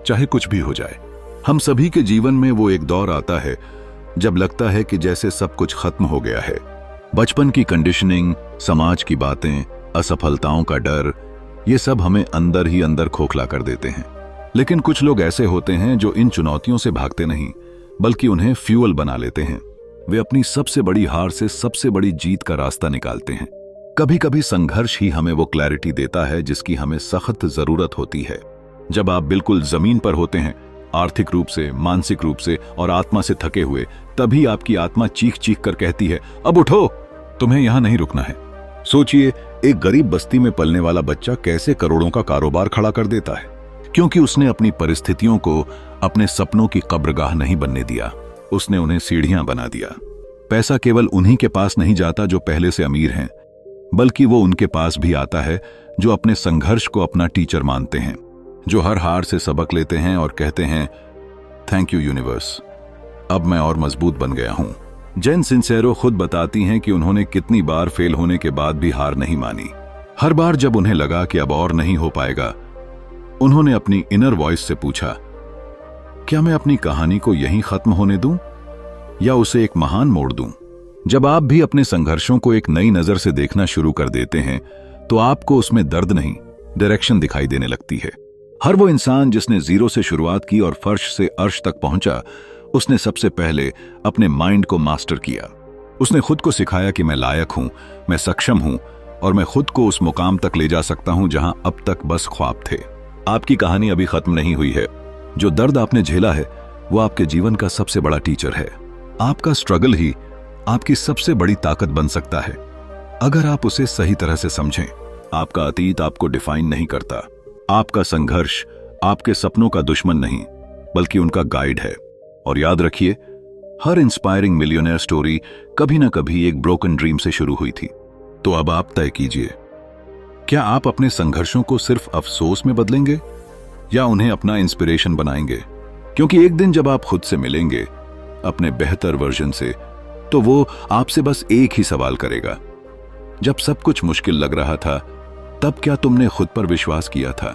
चाहे कुछ भी हो जाए। हम सभी के जीवन में वो एक दौर आता है जब लगता है कि जैसे सब कुछ खत्म हो गया है। बचपन की कंडीशनिंग, समाज की बातें, असफलताओं का डर, ये सब हमें अंदर ही अंदर खोखला कर देते हैं। लेकिन कुछ लोग ऐसे होते हैं जो इन चुनौतियों से भागते नहीं, बल्कि उन्हें फ्यूल बना लेते हैं। वे अपनी सबसे बड़ी हार से सबसे बड़ी जीत का रास्ता निकालते हैं। कभी कभी संघर्ष ही हमें वो क्लैरिटी देता है जिसकी हमें सख्त जरूरत होती है। जब आप बिल्कुल जमीन पर होते हैं, आर्थिक रूप से, मानसिक रूप से और आत्मा से थके हुए, तभी आपकी आत्मा चीख चीख कर कहती है, अब उठो, तुम्हें यहां नहीं रुकना है। सोचिए, एक गरीब बस्ती में पलने वाला बच्चा कैसे करोड़ों का कारोबार खड़ा कर देता है, क्योंकि उसने अपनी परिस्थितियों को अपने सपनों की कब्रगाह नहीं बनने दिया, उसने उन्हें सीढ़ियां बना दिया। पैसा केवल उन्हीं के पास नहीं जाता जो पहले से अमीर हैं, बल्कि वो उनके पास भी आता है जो अपने संघर्ष को अपना टीचर मानते हैं, जो हर हार से सबक लेते हैं और कहते हैं, थैंक यू यूनिवर्स, अब मैं और मजबूत बन गया हूं। जेन सिंसेरो खुद बताती हैं कि उन्होंने कितनी बार फेल होने के बाद भी हार नहीं मानी। हर बार जब उन्हें लगा कि अब और नहीं हो पाएगा, उन्होंने अपनी इनर वॉइस से पूछा, क्या मैं अपनी कहानी को यहीं खत्म होने दूं या उसे एक महान मोड़ दूं? जब आप भी अपने संघर्षों को एक नई नजर से देखना शुरू कर देते हैं, तो आपको उसमें दर्द नहीं, डायरेक्शन दिखाई देने लगती है। हर वो इंसान जिसने जीरो से शुरुआत की और फर्श से अर्श तक पहुंचा, उसने सबसे पहले अपने माइंड को मास्टर किया। उसने खुद को सिखाया कि मैं लायक हूं, मैं सक्षम हूं और मैं खुद को उस मुकाम तक ले जा सकता हूं जहां अब तक बस ख्वाब थे। आपकी कहानी अभी खत्म नहीं हुई है। जो दर्द आपने झेला है, वो आपके जीवन का सबसे बड़ा टीचर है। आपका स्ट्रगल ही आपकी सबसे बड़ी ताकत बन सकता है, अगर आप उसे सही तरह से समझें। आपका अतीत आपको डिफाइन नहीं करता। आपका संघर्ष आपके सपनों का दुश्मन नहीं, बल्कि उनका गाइड है। और याद रखिए, हर इंस्पायरिंग मिलियनेयर स्टोरी कभी ना कभी एक ब्रोकन ड्रीम से शुरू हुई थी। तो अब आप तय कीजिए, क्या आप अपने संघर्षों को सिर्फ अफसोस में बदलेंगे या उन्हें अपना इंस्पिरेशन बनाएंगे? क्योंकि एक दिन जब आप खुद से मिलेंगे, अपने बेहतर वर्जन से, तो वो आपसे बस एक ही सवाल करेगा, जब सब कुछ मुश्किल लग रहा था, तब क्या तुमने खुद पर विश्वास किया था?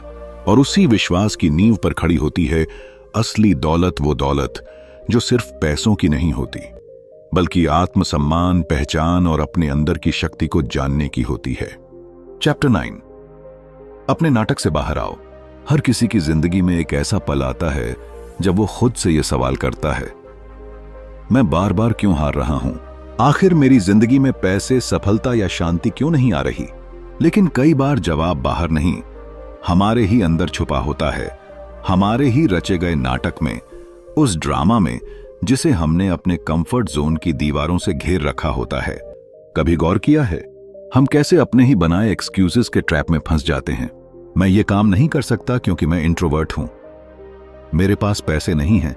और उसी विश्वास की नींव पर खड़ी होती है असली दौलत, वो दौलत जो सिर्फ पैसों की नहीं होती, बल्कि आत्मसम्मान, पहचान और अपने अंदर की शक्ति को जानने की होती है। चैप्टर 9, अपने नाटक से बाहर आओ। हर किसी की जिंदगी में एक ऐसा पल आता है जब वो खुद से यह सवाल करता है, मैं बार बार क्यों हार रहा हूं? आखिर मेरी जिंदगी में पैसे, सफलता या शांति क्यों नहीं आ रही? लेकिन कई बार जवाब बाहर नहीं, हमारे ही अंदर छुपा होता है, हमारे ही रचे गए नाटक में, उस ड्रामा में जिसे हमने अपने कंफर्ट जोन की दीवारों से घेर रखा होता है। कभी गौर किया है, हम कैसे अपने ही बनाए एक्सक्यूजेस के ट्रैप में फंस जाते हैं? मैं ये काम नहीं कर सकता क्योंकि मैं इंट्रोवर्ट हूं, मेरे पास पैसे नहीं हैं,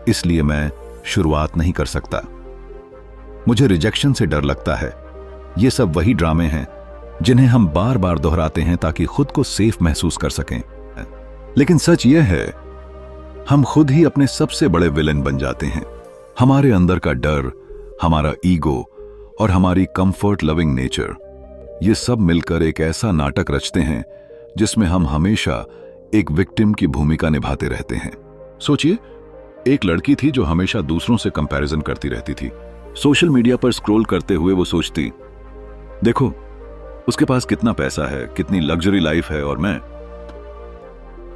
इसलिए मैं शुरुआत नहीं कर सकता, मुझे रिजेक्शन से डर लगता है। ये सब वही ड्रामे हैं जिन्हें हम बार बार दोहराते हैं ताकि खुद को सेफ महसूस कर सकें। लेकिन सच यह है, हम खुद ही अपने सबसे बड़े विलेन बन जाते हैं। हमारे अंदर का डर, हमारा ईगो और हमारी कंफर्ट लविंग नेचर, ये सब मिलकर एक ऐसा नाटक रचते हैं जिसमें हम हमेशा एक विक्टिम की भूमिका निभाते रहते हैं। सोचिए, एक लड़की थी जो हमेशा दूसरों से कंपैरिजन करती रहती थी। सोशल मीडिया पर स्क्रॉल करते हुए वो सोचती, देखो उसके पास कितना पैसा है, कितनी लग्जरी लाइफ है और मैं।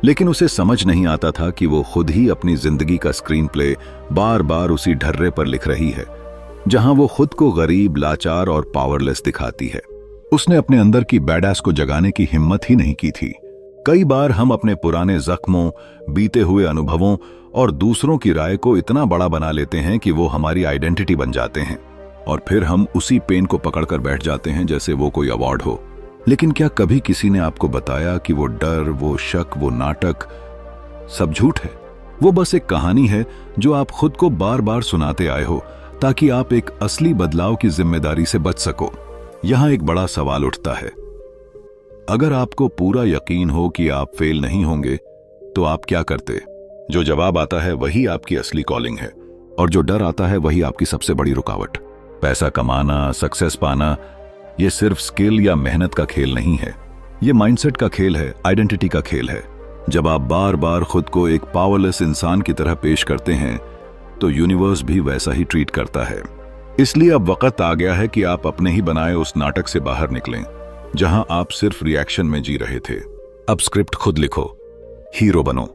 लेकिन उसे समझ नहीं आता था कि वो खुद ही अपनी जिंदगी का स्क्रीन प्ले बार बार उसी ढर्रे पर लिख रही है जहां वो खुद को गरीब, लाचार और पावरलेस दिखाती है। उसने अपने अंदर की बैडएस को जगाने की हिम्मत ही नहीं की थी। कई बार हम अपने पुराने जख्मों, बीते हुए अनुभवों और दूसरों की राय को इतना बड़ा बना लेते हैं कि वो हमारी आइडेंटिटी बन जाते हैं और फिर हम उसी पेन को पकड़कर बैठ जाते हैं जैसे वो कोई अवार्ड हो। लेकिन क्या कभी किसी ने आपको बताया कि वो डर, वो शक, वो नाटक सब झूठ है? वो बस एक कहानी है जो आप खुद को बार बार सुनाते आए हो ताकि आप एक असली बदलाव की जिम्मेदारी से बच सको। यहां एक बड़ा सवाल उठता है, अगर आपको पूरा यकीन हो कि आप फेल नहीं होंगे तो आप क्या करते? जो जवाब आता है वही आपकी असली कॉलिंग है और जो डर आता है वही आपकी सबसे बड़ी रुकावट। पैसा कमाना, सक्सेस पाना, ये सिर्फ स्किल या मेहनत का खेल नहीं है, ये माइंडसेट का खेल है, आइडेंटिटी का खेल है। जब आप बार बार खुद को एक पावरलेस इंसान की तरह पेश करते हैं तो यूनिवर्स भी वैसा ही ट्रीट करता है। इसलिए अब वक्त आ गया है कि आप अपने ही बनाए उस नाटक से बाहर निकलें जहां आप सिर्फ रिएक्शन में जी रहे थे। अब स्क्रिप्ट खुद लिखो, हीरो बनो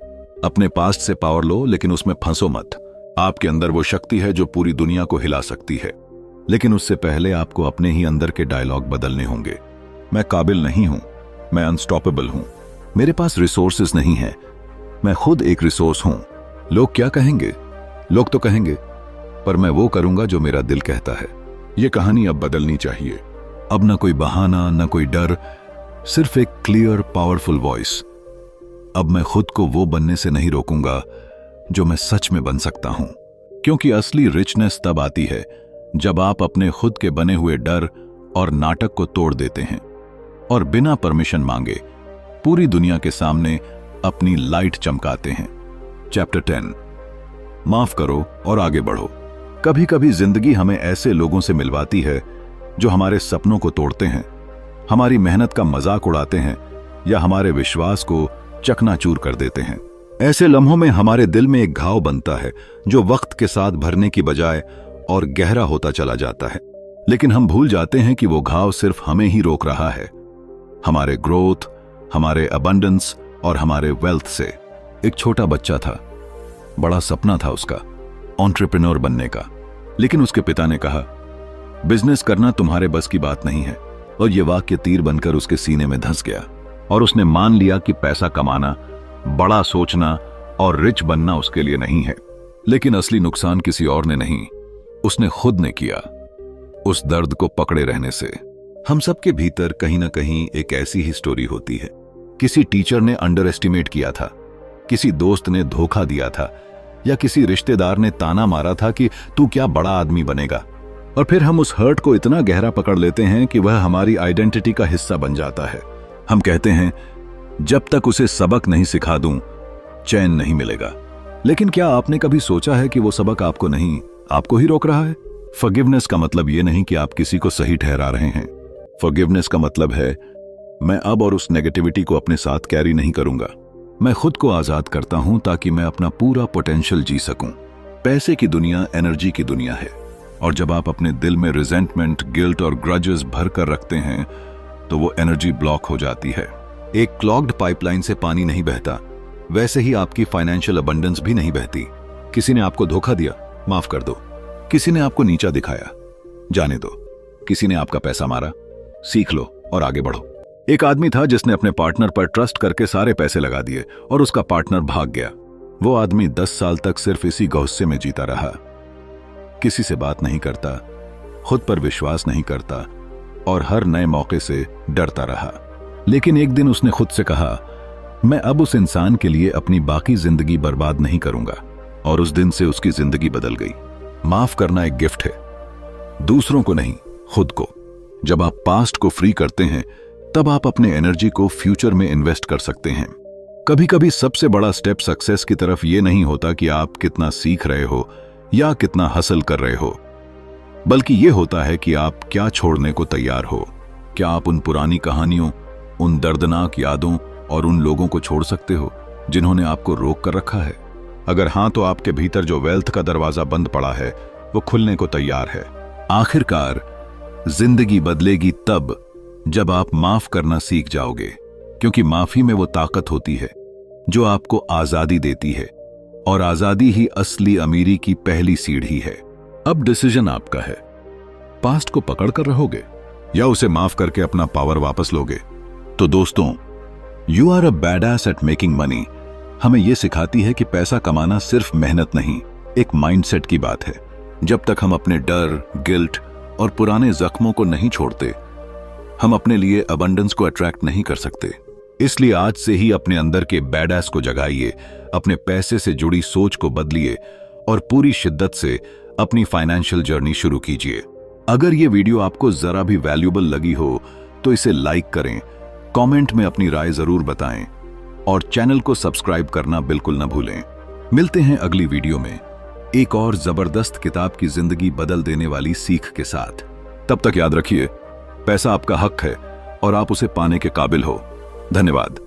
अपने पास्ट से पावर लो, लेकिन उसमें फंसो मत। आपके अंदर वो शक्ति है जो पूरी दुनिया को हिला सकती है, लेकिन उससे पहले आपको अपने ही अंदर के डायलॉग बदलने होंगे। मैं काबिल नहीं हूं, मैं अनस्टॉपेबल हूं, मेरे पास रिसोर्सेज नहीं है, मैं खुद एक रिसोर्स हूं। लोग क्या कहेंगे? लोग तो कहेंगे, पर मैं वो करूंगा जो मेरा दिल कहता है। ये कहानी अब बदलनी चाहिए। अब ना कोई बहाना, ना कोई डर, सिर्फ एक क्लियर पावरफुल वॉइस। अब मैं खुद को वो बनने से नहीं रोकूंगा जो मैं सच में बन सकता हूं, क्योंकि असली रिचनेस तब आती है जब आप अपने खुद के बने हुए डर और नाटक को तोड़ देते हैं और बिना परमिशन मांगे पूरी दुनिया के सामने अपनी लाइट चमकाते हैं। चैप्टर 10, माफ करो और आगे बढ़ो। कभी कभी जिंदगी हमें ऐसे लोगों से मिलवाती है जो हमारे सपनों को तोड़ते हैं, हमारी मेहनत का मजाक उड़ाते हैं या हमारे विश्वास को चकनाचूर कर देते हैं। ऐसे लम्हों में हमारे दिल में एक घाव बनता है जो वक्त के साथ भरने की बजाय और गहरा होता चला जाता है। लेकिन हम भूल जाते हैं कि वो घाव सिर्फ हमें ही रोक रहा है, हमारे ग्रोथ, हमारे अबंडेंस और हमारे वेल्थ से। एक छोटा बच्चा था, बड़ा सपना था उसका एंटरप्रेन्योर बनने का, लेकिन उसके पिता ने कहा, बिजनेस करना तुम्हारे बस की बात नहीं है। और यह वाक्य तीर बनकर उसके सीने में धंस गया और उसने मान लिया कि पैसा कमाना, बड़ा सोचना और रिच बनना उसके लिए नहीं है। लेकिन असली नुकसान किसी और ने नहीं, उसने खुद ने किया, उस दर्द को पकड़े रहने से। हम सबके भीतर कहीं ना कहीं एक ऐसी ही स्टोरी होती है। किसी टीचर ने अंडर एस्टिमेट किया था, किसी दोस्त ने धोखा दिया था, या किसी रिश्तेदार ने ताना मारा था कि तू क्या बड़ा आदमी बनेगा। और फिर हम उस हर्ट को इतना गहरा पकड़ लेते हैं कि वह हमारी आइडेंटिटी का हिस्सा बन जाता है। हम कहते हैं, जब तक उसे सबक नहीं सिखा दूं, चैन नहीं मिलेगा। लेकिन क्या आपने कभी सोचा है कि वो सबक आपको नहीं, आपको ही रोक रहा है? फॉरगिवनेस का मतलब ये नहीं कि आप किसी को सही ठहरा रहे हैं। फॉरगिवनेस का मतलब है, मैं अब और उस नेगेटिविटी को अपने साथ कैरी नहीं करूंगा। मैं खुद को आजाद करता हूं ताकि मैं अपना पूरा पोटेंशियल जी सकूं। पैसे की दुनिया एनर्जी की दुनिया है, और जब आप अपने दिल में रिजेंटमेंट, गिल्ट और ग्रजेस भर कर रखते हैं तो वो एनर्जी ब्लॉक हो जाती है। एक क्लॉग्ड पाइपलाइन से पानी नहीं बहता, वैसे ही आपकी फाइनेंशियल अबंडेंस भी नहीं बहती। किसी ने आपको धोखा दिया, माफ कर दो। किसी ने आपको नीचा दिखाया, जाने दो। किसी ने आपका पैसा मारा, सीख लो और आगे बढ़ो। एक आदमी था जिसने अपने पार्टनर पर ट्रस्ट करके सारे पैसे लगा दिए और उसका पार्टनर भाग गया। वो आदमी 10 साल तक सिर्फ इसी गौस्से में जीता रहा, किसी से बात नहीं करता, खुद पर विश्वास नहीं करता और हर नए मौके से डरता रहा। लेकिन एक दिन उसने खुद से कहा, मैं अब उस इंसान के लिए अपनी बाकी जिंदगी बर्बाद नहीं करूंगा। और उस दिन से उसकी जिंदगी बदल गई। माफ करना एक गिफ्ट है, दूसरों को नहीं, खुद को। जब आप पास्ट को फ्री करते हैं तब आप अपने एनर्जी को फ्यूचर में इन्वेस्ट कर सकते हैं। कभी कभी सबसे बड़ा स्टेप सक्सेस की तरफ यह नहीं होता कि आप कितना सीख रहे हो या कितना हासिल कर रहे हो, बल्कि यह होता है कि आप क्या छोड़ने को तैयार हो। क्या आप उन पुरानी कहानियों, उन दर्दनाक यादों और उन लोगों को छोड़ सकते हो जिन्होंने आपको रोक कर रखा है? अगर हां, तो आपके भीतर जो वेल्थ का दरवाजा बंद पड़ा है वो खुलने को तैयार है। आखिरकार जिंदगी बदलेगी तब जब आप माफ करना सीख जाओगे, क्योंकि माफी में वो ताकत होती है जो आपको आजादी देती है, और आजादी ही असली अमीरी की पहली सीढ़ी है। अब डिसीजन आपका है, पास्ट को पकड़ कर रहोगे या उसे माफ करके अपना पावर वापस लोगे। तो दोस्तों, you are a badass at making money हमें यह सिखाती है कि पैसा कमाना सिर्फ मेहनत नहीं, एक माइंडसेट की बात है। जब तक हम अपने डर, गिल्ट और पुराने जख्मों को नहीं छोड़ते, हम अपने लिए अबंडेंस को अट्रैक्ट नहीं कर सकते। इसलिए आज से ही अपने अंदर के बैडएस को जगाइए, अपने पैसे से जुड़ी सोच को बदलिए और पूरी शिद्दत से अपनी फाइनेंशियल जर्नी शुरू कीजिए। अगर ये वीडियो आपको जरा भी वैल्यूएबल लगी हो तो इसे लाइक करें, कमेंट में अपनी राय जरूर बताएं और चैनल को सब्सक्राइब करना बिल्कुल न भूलें। मिलते हैं अगली वीडियो में एक और जबरदस्त किताब की जिंदगी बदल देने वाली सीख के साथ। तब तक याद रखिए, पैसा आपका हक है और आप उसे पाने के काबिल हो। धन्यवाद।